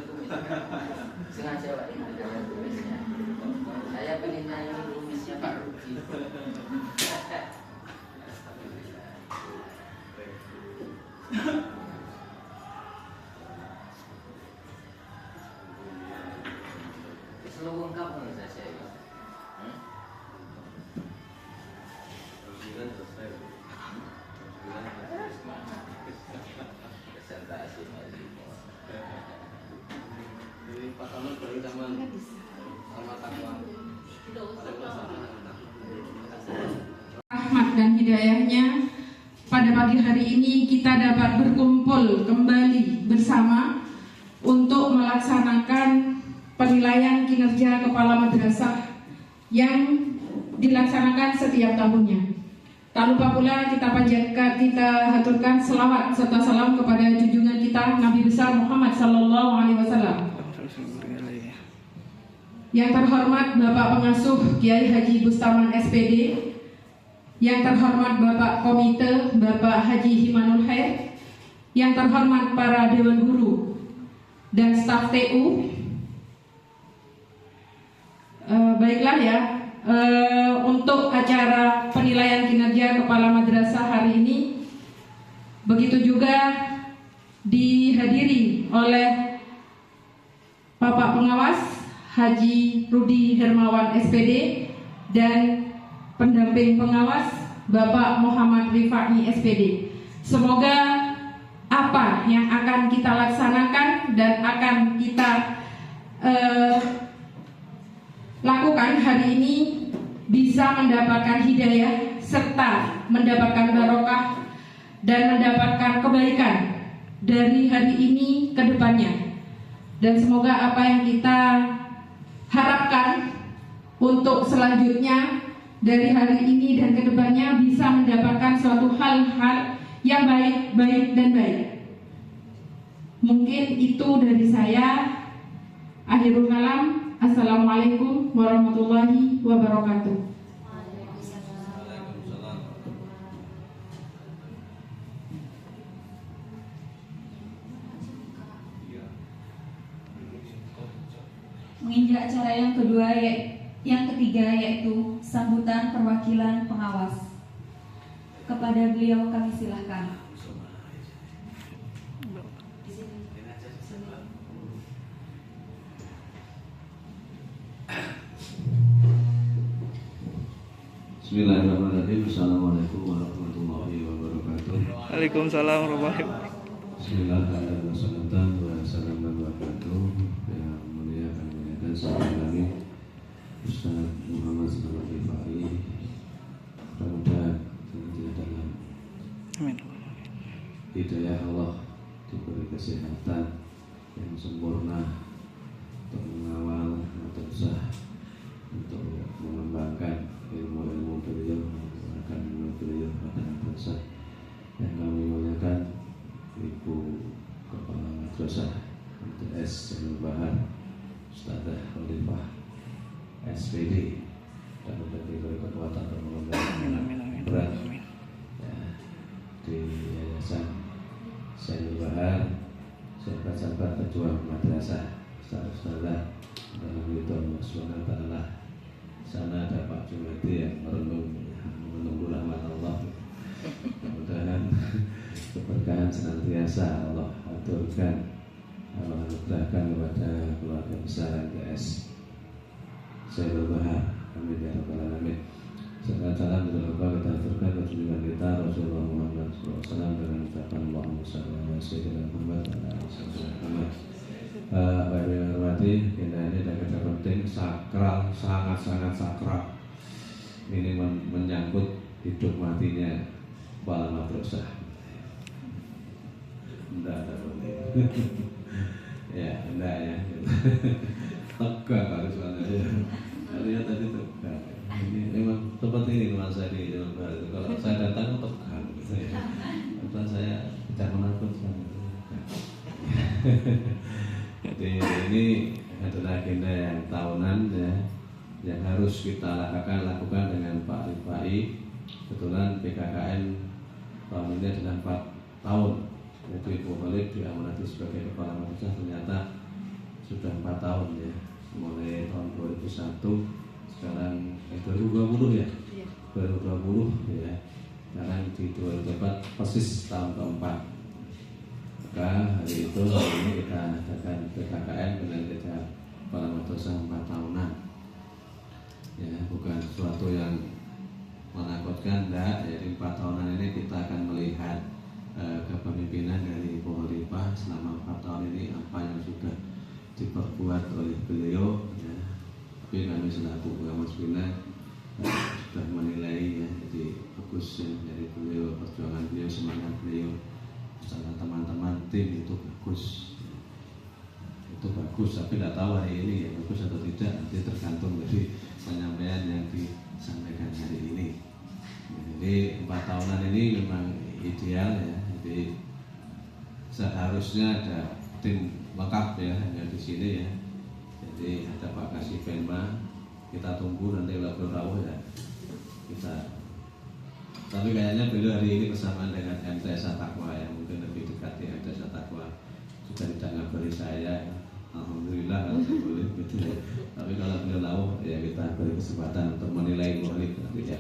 tulis. Sengaja Pak ini dalam tulisnya. Saya pengen nanya rumusnya Pak Rudi. Selalu lengkap menurut saya. Presentasi Jadi Pak Taman beri sama takwa. Rahmat dan hidayahnya, pada pagi hari ini kita dapat berkumpul kembali bersama untuk melaksanakan penilaian kinerja kepala madrasah yang dilaksanakan setiap tahunnya. Tak lupa pula kita haturkan selawat serta salam kepada junjungan kita Nabi besar Muhammad sallallahu alaihi wasallam. Yang terhormat Bapak Pengasuh Kiai Haji Bustaman SPD, yang terhormat Bapak Komite Bapak Haji Himanul Khair, yang terhormat para Dewan Guru dan staf TU. Baiklah ya, untuk acara penilaian kinerja kepala madrasah hari ini, begitu juga dihadiri oleh Bapak Pengawas Haji Rudi Hermawan SPD dan pendamping pengawas Bapak Muhammad Rifai SPD. Semoga apa yang akan kita laksanakan dan akan kita lakukan hari ini bisa mendapatkan hidayah serta mendapatkan barokah dan mendapatkan kebaikan dari hari ini ke depannya. Dan semoga apa yang kita harapkan untuk selanjutnya dari hari ini dan kedepannya bisa mendapatkan suatu hal-hal yang baik dan baik. Mungkin itu dari saya. Akhirul kalam. Assalamualaikum warahmatullahi wabarakatuh. Menginjak acara yang ketiga yaitu sambutan perwakilan pengawas. Kepada beliau kami silahkan. Bismillahirrahmanirrahim. Assalamualaikum warahmatullahi wabarakatuh. Waalaikumsalam warahmatullahi wabarakatuh. Bismillahirrahmanirrahim. Yang mulia dan sahabat kami Ustaz Muhammad Rifai, mudah-mudahan tidak dalam hidayah Allah diberi kesehatan yang sempurna untuk mengawal madrasah, untuk mengembangkan ilmu-ilmu beliau, menggunakan ilmu beliau pada madrasah. Yang kami muliakan Ibu Kepala Madrasah MTS Jalur Bahar Ustadzah Khalifah SPD, dan diberi kekuatan untuk mengembangkan berat ya, di Yayasan Jalur Bahar, sahabat-sahabat pejuang madrasah, ustaz-ustazah dalam itu Allah Subhanahu wa taala. Sana ada Pak Jumadi yang menunggu rahmat Allah. Mudah-mudahan keberkahan senantiasa Allah aturkan, Allah anugerahkan kepada keluarga besar MTS Jalur Bahar. Amin ya rabbal alamin. Salam kita aturkan ke junjungan kita Rasulullah Muhammad SAW dengan ucapan Allahumma shalli ala sayyidina Muhammad wa ala alihi wasallam. Bapak Ibu yang hormati, ini agenda penting, sakral, sangat-sangat sakral. Ini menyangkut hidup matinya kepala madrasah. Enggak ada penting. Ya, enggak ya. Tegak harus ada ya. Lihat tadi tegak. Ini memang seperti ini teman saya di Jawa Barat. Kalau saya datang tegang. Bukan saya tidak menakutkan. Jadi ini adalah agenda yang tahunan ya, yang harus kita lakukan dengan Pak Rifai. Kebetulan PKKN tahun ini adalah 4 tahun. Yaitu Ibu Khalid diamanati sebagai kepala madrasah, ternyata sudah 4 tahun ya, mulai tahun 2001, sekarang 2020 ya, 2020 ya, sekarang di 2024 persis tahun keempat. Maka hari ini kita adakan PKKM dengan kejar para madrasah 4 tahunan. Ya, bukan sesuatu yang menakutkan, enggak. Jadi 4 tahunan ini kita akan melihat kepemimpinan dari Ibu Khalifah selama 4 tahun ini, apa yang sudah diperbuat oleh beliau ya. Tapi kami selaku pengawas bina sudah menilai ya, jadi bagus ya dari beliau, perjuangan beliau, semangat beliau bersama teman-teman tim itu bagus ya. Itu bagus, tapi tidak tahu hari ini ya bagus atau tidak, nanti tergantung dari penyampaian yang disampaikan hari ini. Jadi 4 tahunan ini memang ideal ya, jadi seharusnya ada tim lengkap ya yang di sini ya. Jadi ada Pak Kasih Penma, kita tunggu nanti labur rawuh ya kita. Tapi kayaknya beliau hari ini bersamaan dengan MTS Takwa ya, mungkin lebih dekat di MTS Takwa. Sudah tidak ngabari saya, alhamdulillah kalau saya boleh gitu ya. Tapi kalau beliau rawuh ya kita beri kesempatan untuk menilai murid nanti ya.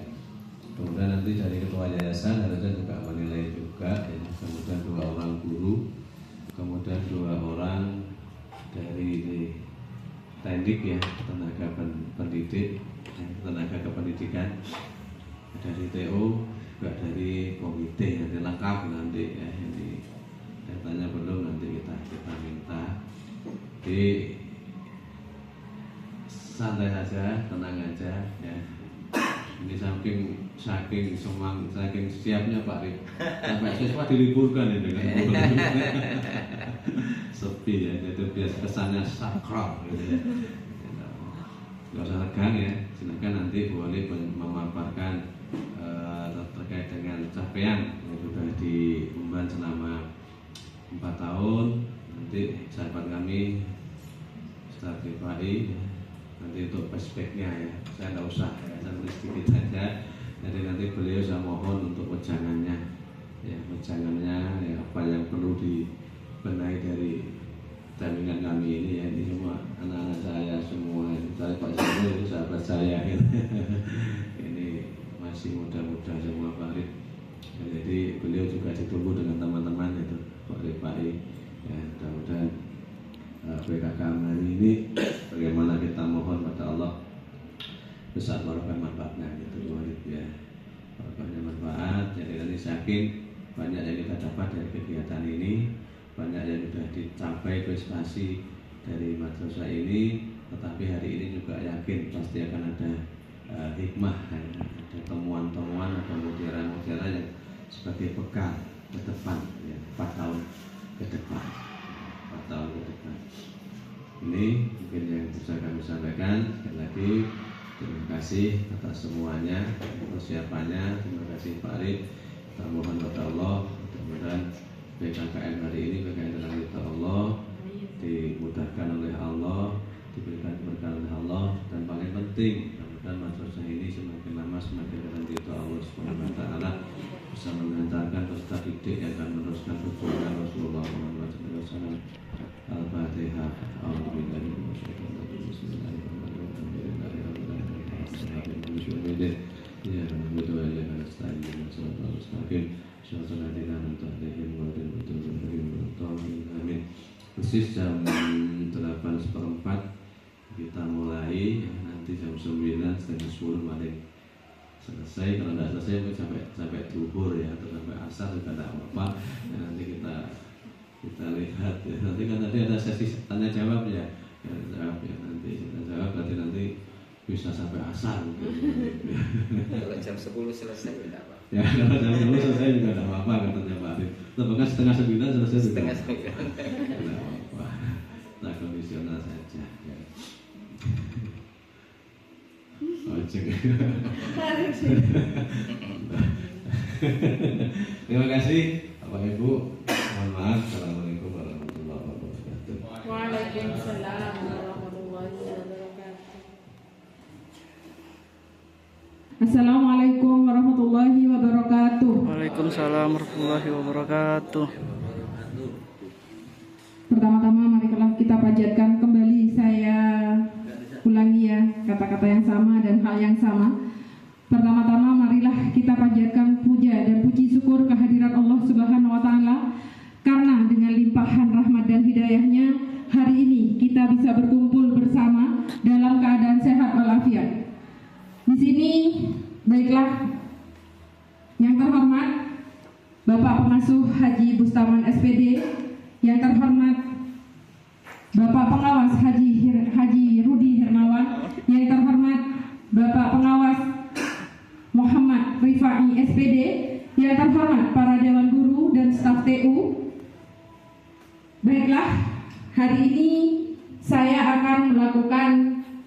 Kemudian nanti dari ketua yayasan harusnya juga menilai juga ya. Kemudian 2 orang guru, kemudian 2 orang dari teknik ya, tenaga pendidik, tenaga kependidikan, dari TO, juga dari komite, nanti lengkap nanti ya. Ini datanya belum, nanti kita minta. Jadi santai saja, tenang aja ya. Ini saking siapnya Pak Rip, sampai siswa diliburkan ini kan. Sepi ya, jadi biar kesannya sakral gitu ya. Gak usah tegang ya, silakan nanti boleh memaparkan terkait dengan capaian yang sudah diemban selama 4 tahun. Nanti sahabat kami Ustaz Rifai nanti untuk perspeknya ya, saya nggak usah ya, saya tulis sedikit saja. Jadi nanti beliau saya mohon untuk wejangannya ya, ya, apa yang perlu dibenahi dari jaringan kami ini ya. Ini semua anak-anak saya semua, saya Pak Samuel itu sahabat saya gitu. Ini masih muda-muda semua Pak Rif ya, jadi beliau juga ditunggu dengan teman-teman itu Pak Rifai ya. Mudah-mudahan PKKM hari ini bagaimana kita mohon pada Allah besar barokah manfaatnya gitu ya, barokahnya manfaat. Jadi nanti yakin banyak yang kita dapat dari kegiatan ini, banyak yang sudah dicapai prestasi dari madrasah ini. Tetapi hari ini juga yakin pasti akan ada hikmah, ada temuan-temuan, ada mutiara-mutiara yang sebagai bekal ke depan ya, 4 tahun ke depan. 4 tahun ke depan. Ini mungkin yang bisa kami sampaikan. Sekali lagi terima kasih atas semuanya, persiapannya. Terima kasih Pak Arif. Kita mohon kepada Allah, mudah-mudahan PKKM hari ini PKKM dengan ridha Allah, dimudahkan oleh Allah, diberikan keberkahan oleh Allah, dan paling penting mudah-mudahan madrasah ini semakin lama semakin dengan ridha Allah Subhanahu wa taala, bisa mengantarkan peserta didik yang akan meneruskan perjuangan Rasulullah SAW. Al-Fatihah. A'udzubillahi minasyaitonir rajim. Bismillahirrahmanirrahim. Ya, betul ya, nasta'in wa nasta'in. Syukurlah dengan tahdihim wa ridwan. Amin. Persis jam 8:04 kita mulai, nanti jam 9 setengah 10 paling selesai. Kalau tidak selesai sampai duhur ya, atau sampai asar juga tidak apa-apa. Nanti kita lihat ya. Nanti kan tadi ada sesi tanya jawab ya, nanti tanya jawab nanti bisa sampai asar gitu. Kalau jam 10 selesai tidak apa. Ya kalau jam 10 selesai juga tidak apa-apa katanya Pak Arif. Bahkan setengah 9 selesai juga. Setengah 9. Tidak apa-apa. Nah kondisional saja. Ya. Ojek. Terima kasih Bapak Ibu. Mohon maaf. Assalamualaikum warahmatullahi wabarakatuh. Waalaikumsalam warahmatullahi wabarakatuh. Assalamualaikum warahmatullahi wabarakatuh. Waalaikumsalam warahmatullahi wabarakatuh. Pertama-tama mari kita panjatkan kembali kata-kata yang sama dan hal yang sama. Pertama-tama marilah kita panjatkan puja dan puji syukur kehadirat Allah Subhanahu wa taala karena dengan limpahan rahmat dan hidayahnya hari ini kita bisa berkumpul bersama dalam keadaan sehat walafiat. Di sini baiklah yang terhormat Bapak Pengasuh Haji Bustaman SPD, yang terhormat Bapak Pengawas Haji Rudi Hermawan, yang terhormat Bapak Pengawas Muhammad Rifai SPD, yang terhormat para Dewan Guru dan staf TU. Baiklah, hari ini saya akan melakukan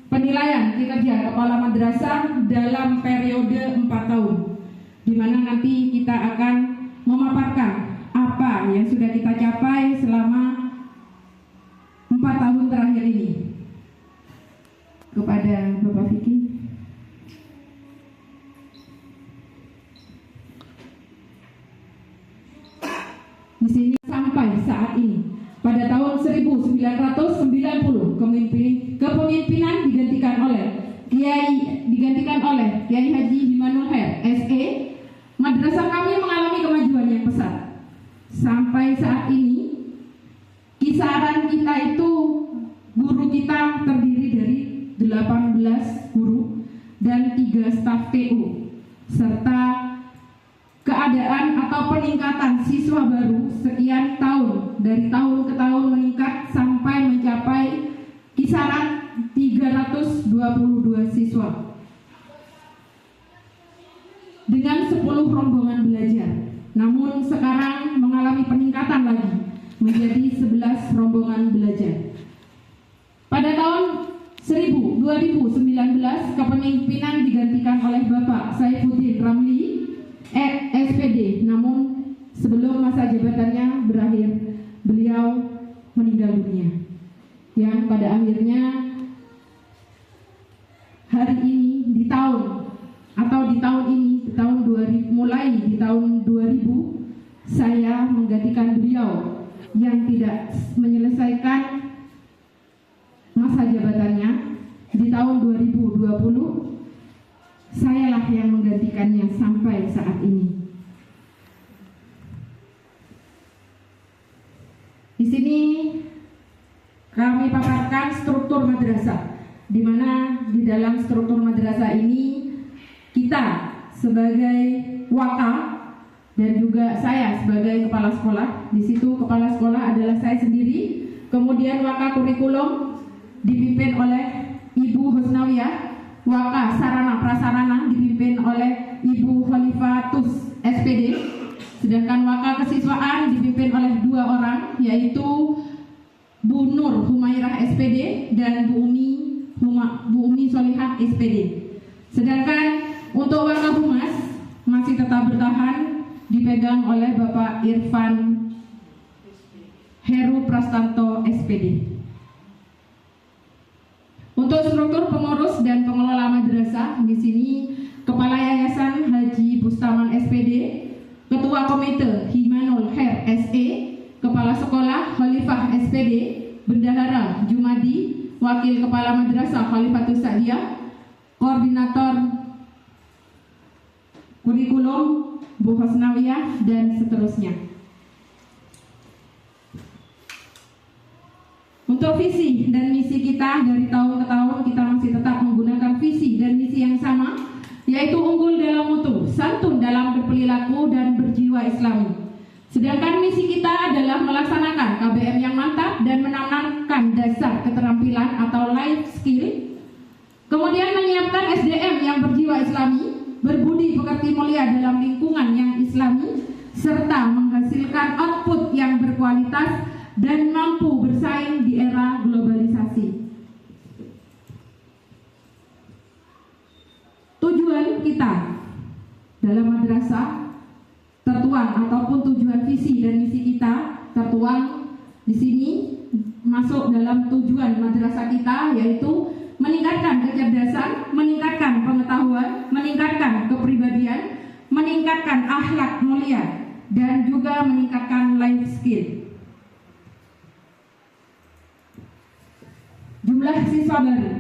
penilaian kinerja kepala madrasah dalam periode 4 tahun, di mana nanti kita akan memaparkan apa yang sudah kita capai selama 4 tahun terakhir ini. Kepada Bapak Vicky. Di sini sampai saat ini, pada tahun 1990 kepemimpinan digantikan oleh Kiai Haji Himanul Khair SE. Madrasah kami mengalami kemajuan yang pesat. Sampai saat ini kisaran kita itu guru kita terdiri dari 18 guru dan 3 staf TU, serta keadaan atau peningkatan siswa baru sekian tahun, dari tahun ke tahun meningkat sampai mencapai kisaran 322 siswa dengan 10 rombongan belajar. Namun sekarang mengalami peningkatan lagi menjadi 11 rombongan belajar. Pada tahun 2019 kepemimpinan digantikan oleh Bapak Saifuddin Ramli SPD. Namun sebelum masa jabatannya berakhir, beliau meninggal dunia, yang pada akhirnya hari ini di tahun 2000, mulai di tahun 2000 saya menggantikan beliau yang tidak menyelesaikan masa jabatannya. Di tahun 2020 sayalah yang menggantikannya sampai saat ini. Di sini kami paparkan struktur madrasah, di mana di dalam struktur madrasah ini kita sebagai waka dan juga saya sebagai kepala sekolah. Di situ kepala sekolah adalah saya sendiri. Kemudian waka kurikulum dipimpin oleh Ibu Husnawiyah, waka sarana prasarana dipimpin oleh Ibu Khalifatus SPD, sedangkan waka kesiswaan dipimpin oleh 2 orang, yaitu Bu Nur Humairah SPD dan Bu Umi Solihah SPD. Sedangkan untuk waka humas masih tetap bertahan dipegang oleh Bapak Irfan Heru Prastanto SPD. Untuk struktur pengurus dan pengelola madrasah, di sini Kepala Yayasan Haji Bustaman SPD, Ketua Komite Himanul Khair SE, Kepala Sekolah Khalifah SPD, Bendahara Jumadi, Wakil Kepala Madrasah Khalifatus Sa'diyah, Koordinator Kurikulum Bu Husnawiyah, dan seterusnya. Untuk visi dan misi kita dari tahun ke tahun, kita masih tetap menggunakan visi dan misi yang sama, yaitu unggul dalam mutu, santun dalam berperilaku, dan berjiwa Islami. Sedangkan misi kita adalah melaksanakan KBM yang mantap dan menanamkan dasar keterampilan atau life skill. Kemudian menyiapkan SDM yang berjiwa Islami, berbudi pekerti mulia dalam lingkungan yang Islami, serta menghasilkan output yang berkualitas dan mampu bersaing di era globalisasi. Tujuan kita dalam madrasah tertuang, ataupun tujuan visi dan misi kita tertuang di sini, masuk dalam tujuan madrasah kita, yaitu meningkatkan kecerdasan, meningkatkan pengetahuan, meningkatkan kepribadian, meningkatkan akhlak mulia, dan juga meningkatkan life skill. Jumlah siswa baru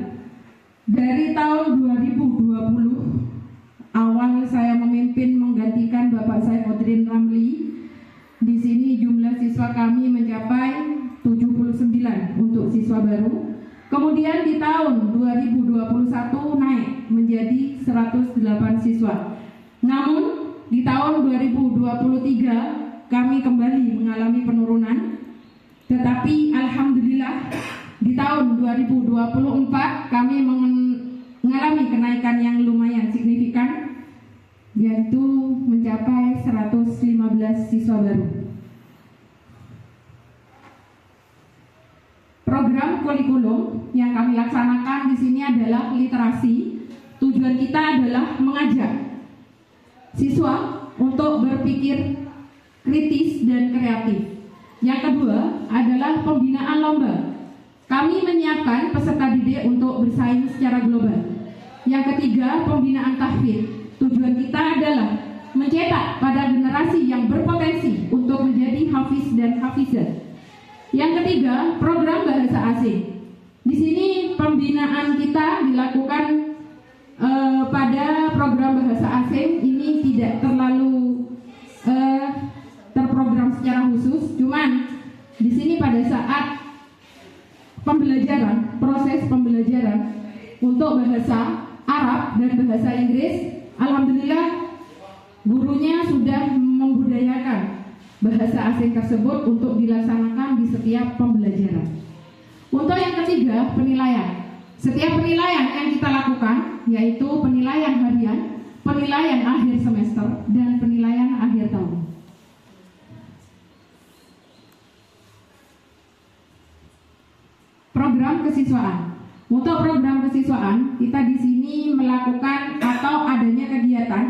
Dari tahun 2020 awal saya memimpin menggantikan Bapak Saifuddin Ramli. Di sini jumlah siswa kami mencapai 79 untuk siswa baru. Kemudian di tahun 2021 naik menjadi 108 siswa. Namun di tahun 2023 kami kembali mengalami penurunan. Tetapi alhamdulillah di tahun 2024 kami mengalami kenaikan yang lumayan signifikan, yaitu mencapai 115 siswa baru. Program kurikulum yang kami laksanakan di sini adalah literasi. Tujuan kita adalah mengajak siswa untuk berpikir kritis dan kreatif. Yang kedua adalah pembinaan lomba. Kami menyiapkan peserta didik untuk bersaing secara global. Yang ketiga, pembinaan tahfidz. Tujuan kita adalah mencetak pada generasi yang berpotensi untuk menjadi hafiz dan hafizah. Yang ketiga, program bahasa asing. Di sini pembinaan kita dilakukan pada program bahasa asing ini tidak terlalu terprogram secara khusus, cuman di sini pada saat pembelajaran, proses pembelajaran untuk bahasa Arab dan bahasa Inggris, alhamdulillah gurunya sudah membudayakan bahasa asing tersebut untuk dilaksanakan di setiap pembelajaran. Untuk yang ketiga, penilaian. Setiap penilaian yang kita lakukan yaitu penilaian harian, penilaian akhir semester, dan penilaian akhir tahun. Program kesiswaan. Untuk program kesiswaan, kita di sini melakukan atau adanya kegiatan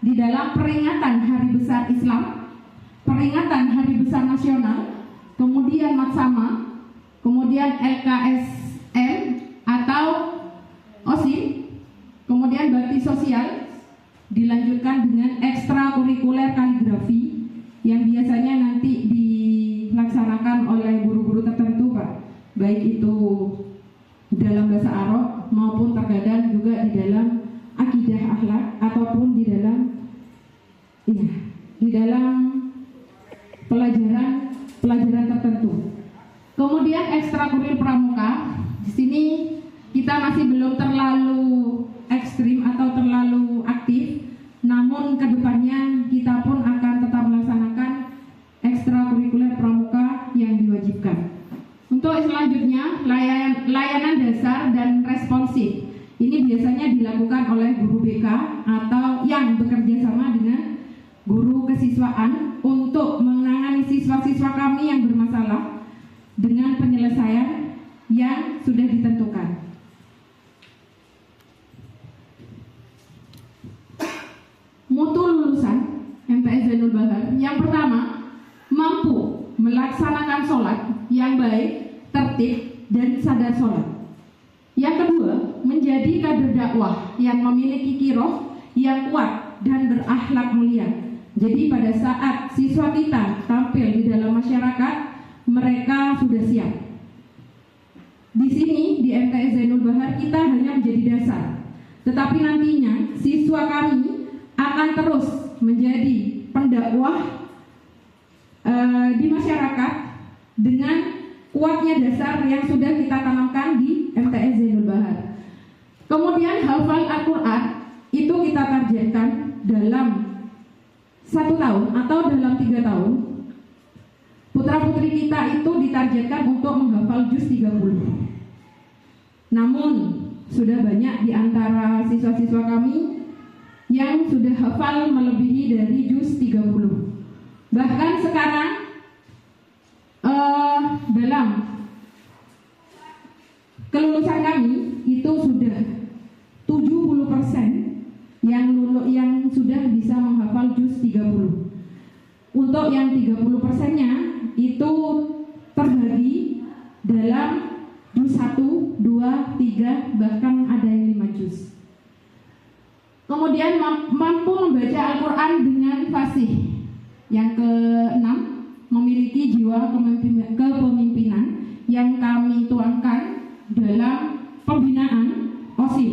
di dalam peringatan Hari Besar Islam, peringatan Hari Besar Nasional, kemudian Matsama, kemudian LKSM atau OSIM, kemudian bakti sosial, dilanjutkan dengan ekstrakurikuler kaligrafi yang biasanya nanti dilaksanakan oleh guru-guru tertentu, Pak, baik itu dalam bahasa Arab maupun terkadang juga di dalam akidah akhlak ataupun di dalam pelajaran tertentu. Kemudian ekstrakurikuler pramuka, di sini kita masih belum terlalu ekstrim atau terlalu aktif, namun kedepannya kita pun akan tetap melaksanakan ekstrakurikuler pramuka yang diwajibkan. Untuk selanjutnya, layanan dasar dan responsif. Ini biasanya dilakukan oleh guru BK atau yang bekerja sama dengan guru kesiswaan untuk menangani siswa-siswa kami yang bermasalah dengan penyelesaian yang sudah ditentukan. Mutu lulusan MTS Zainul Bahar yang pertama, mampu melaksanakan sholat yang baik, tertib, dan sadar sholat. Yang kedua, menjadi kader dakwah yang memiliki kiroh yang kuat dan berakhlak mulia. Jadi pada saat siswa kita tampil di dalam masyarakat, mereka sudah siap. Di sini di MTS Zainul Bahar kita hanya menjadi dasar, tetapi nantinya siswa kami akan terus menjadi pendakwah di masyarakat dengan kuatnya dasar yang sudah kita tanamkan di MTS Zainul Bahar. Kemudian hafal Al-Quran itu kita targetkan dalam 1 tahun atau dalam 3 tahun. Putra-putri kita itu ditargetkan untuk menghafal juz 30. Namun sudah banyak di antara siswa-siswa kami yang sudah hafal melebihi dari juz 30. Bahkan sekarang dalam kelulusan kami itu sudah 70% yang sudah bisa menghafal juz 30. Untuk yang 30%-nya itu terbagi dalam juz 1, 2, 3, bahkan ada yang 5 juz. Kemudian mampu membaca Al-Quran dengan fasih. Yang ke-6, memiliki jiwa kepemimpinan yang kami tuangkan dalam pembinaan OSIM.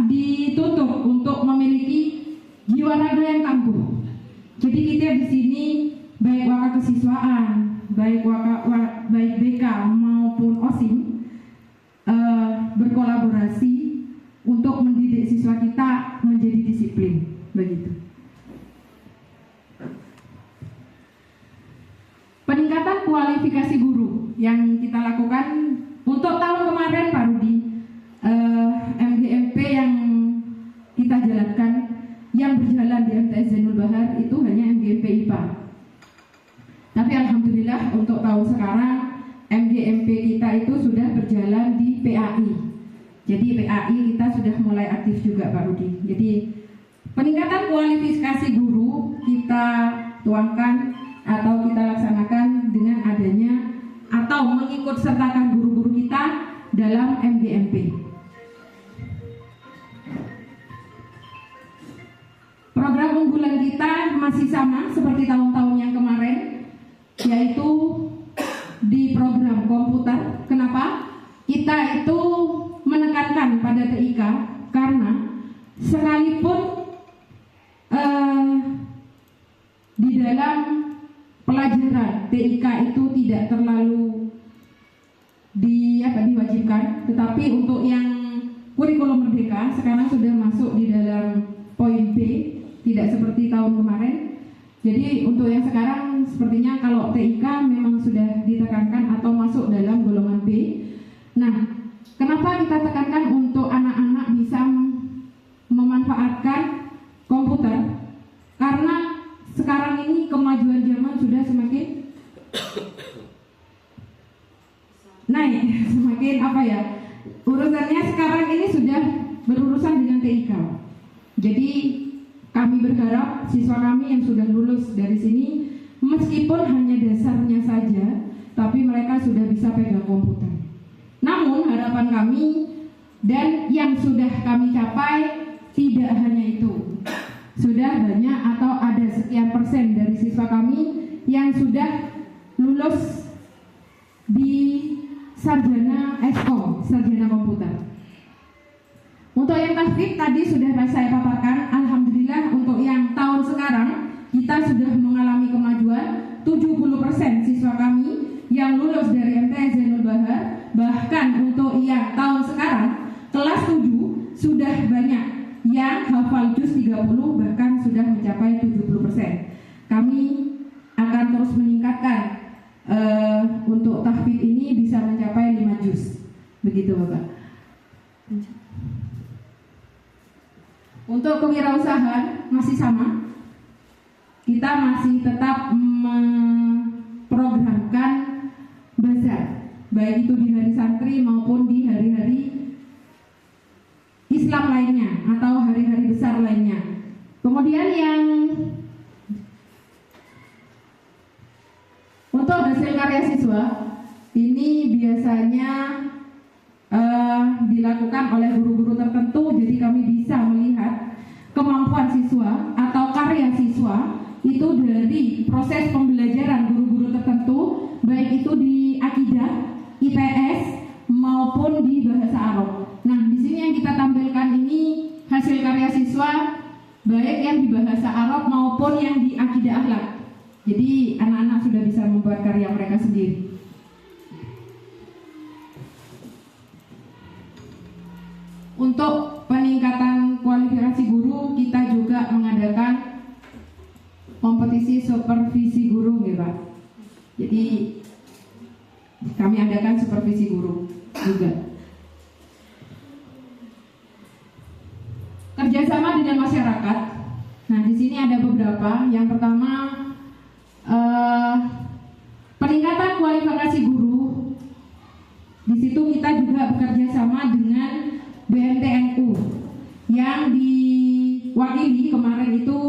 dituntut untuk memiliki jiwa raga yang tangguh. Jadi kita di sini baik waka kesiswaan, baik baik BK maupun OSIM berkolaborasi untuk mendidik siswa kita menjadi disiplin, begitu. Peningkatan kualifikasi guru yang kita lakukan untuk tahun kemarin Pak Rudi, MGMP yang kita jalankan yang berjalan di MTS Zainul Bahar itu hanya MGMP IPA. Tapi alhamdulillah untuk tahun sekarang MGMP kita itu sudah berjalan di PAI. Jadi PAI kita sudah mulai aktif juga Pak Rudi. Jadi peningkatan kualifikasi guru kita tuangkan atau kita laksanakan dengan adanya atau mengikut sertakan guru-guru kita dalam MGMP. Program unggulan kita masih sama seperti tahun-tahun yang kemarin, yaitu di program komputer. Kenapa? Kita itu menekankan pada TIK karena sekalipun di dalam pelajaran TIK itu tidak terlalu diwajibkan, tetapi untuk yang kurikulum merdeka sekarang sudah masuk di dalam poin B, tidak seperti tahun kemarin. Jadi untuk yang sekarang sepertinya kalau TIK memang sudah ditekankan atau masuk dalam golongan B. Nah, kenapa kita tekankan untuk anak-anak bisa memanfaatkan komputer? Karena sekarang ini kemajuan zaman sudah semakin naik, semakin urusannya sekarang ini sudah berurusan dengan TIK. Jadi kami berharap siswa kami yang sudah lulus dari sini, meskipun hanya dasarnya saja, tapi mereka sudah bisa pegang komputer. Namun harapan kami dan yang sudah kami capai tidak hanya itu. Sudah banyak atau ada sekian persen dari siswa kami yang sudah lulus di sarjana Eskom, sarjana komputer. Untuk yang tahfidz tadi sudah saya paparkan, alhamdulillah untuk yang tahun sekarang kita sudah mengalami kemajuan. 70% siswa kami yang lulus dari MTS Zainul Bahar, bahkan untuk yang tahun sekarang kelas 7 sudah banyak yang hafal juz 30, bahkan sudah mencapai 70%. Kami akan terus meningkatkan untuk tahfidz ini bisa mencapai 5 juz. Begitu Bapak. Untuk kewirausahaan masih sama. Kita masih tetap memprogramkan bazar, baik itu di hari santri maupun di hari-hari Islam lainnya atau hari-hari besar lainnya. Kemudian yang untuk hasil karya siswa ini biasanya dilakukan oleh guru-guru tertentu, jadi kami bisa melihat kemampuan siswa atau karya siswa itu dari proses pembelajaran guru-guru tertentu, baik itu di akidah, IPS maupun di bahasa Arab. Nah, di sini yang kita tampilkan ini hasil karya siswa baik yang di bahasa Arab maupun yang di akidah akhlak. Jadi anak-anak sudah bisa membuat karya mereka sendiri. Untuk peningkatan kualifikasi guru, kita juga mengadakan kompetisi supervisi guru, ya Pak. Jadi kami adakan supervisi guru juga. Kerjasama dengan masyarakat. Nah, di sini ada beberapa. Yang pertama, peningkatan kualifikasi guru. Di situ kita juga bekerja sama dengan BMTNU yang diwakili kemarin itu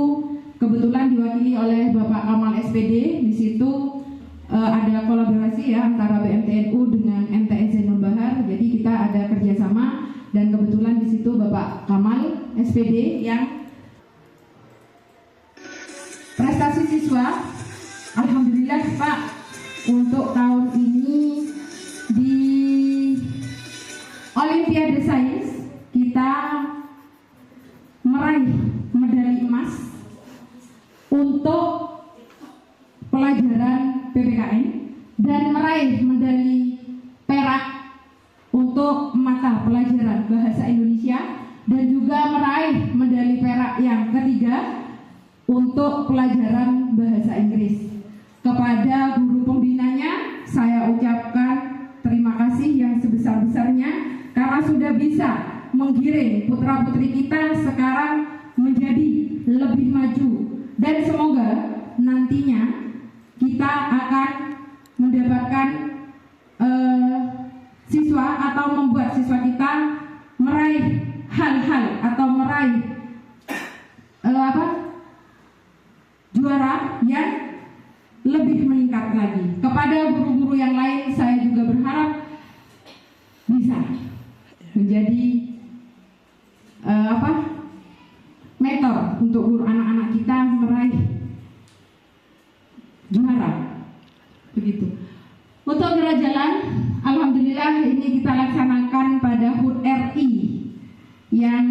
kebetulan diwakili oleh Bapak Kamal SPD. Di situ ada kolaborasi ya antara BMTNU dengan MTS Zainul Bahar. Jadi kita ada kerjasama dan kebetulan di situ Bapak Kamal SPD yang prestasi siswa. Alhamdulillah Pak, untuk tahun ini di Olimpiade Sains kita meraih medali emas untuk pelajaran PPKN dan meraih medali perak untuk mata pelajaran bahasa Indonesia dan juga meraih medali perak yang ketiga untuk pelajaran bahasa Inggris. Kepada guru pembinanya saya ucapkan terima kasih yang sebesar-besarnya karena sudah bisa menggiring putra-putri kita sekarang menjadi lebih maju, dan semoga nantinya kita akan mendapatkan siswa atau membuat siswa kita meraih hal-hal atau meraih juara yang lebih meningkat lagi. Kepada guru-guru yang lain saya juga berharap bisa menjadi mentor untuk guru anak-anak kita meraih juara. Begitu. Untuk gerak jalan, alhamdulillah ini kita laksanakan pada HUT RI yang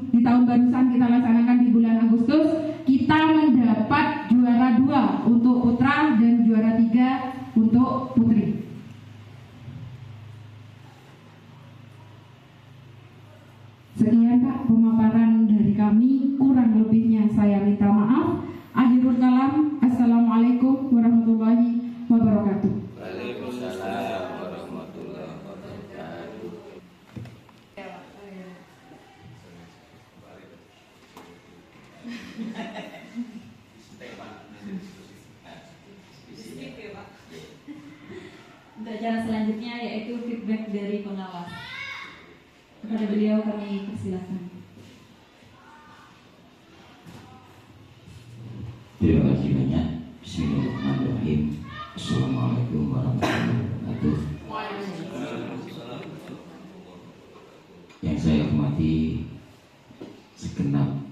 di tahun barusan kita laksanakan di bulan Agustus. Kita mendapat juara 2 untuk putra dan juara 3 untuk putri. Sekian Pak pemaparan dari kami, kurang lebihnya saya minta maaf. Akhirul kalam, assalamualaikum warahmatullahi wabarakatuh. Waalaikumsalam warahmatullahi wabarakatuh. Untuk acara selanjutnya yaitu feedback dari pengawas. Kepada beliau kami persilakan. Terima kasih banyak. Bismillahirrahmanirrahim. Assalamualaikum warahmatullahi wabarakatuh. Yang saya hormati segenap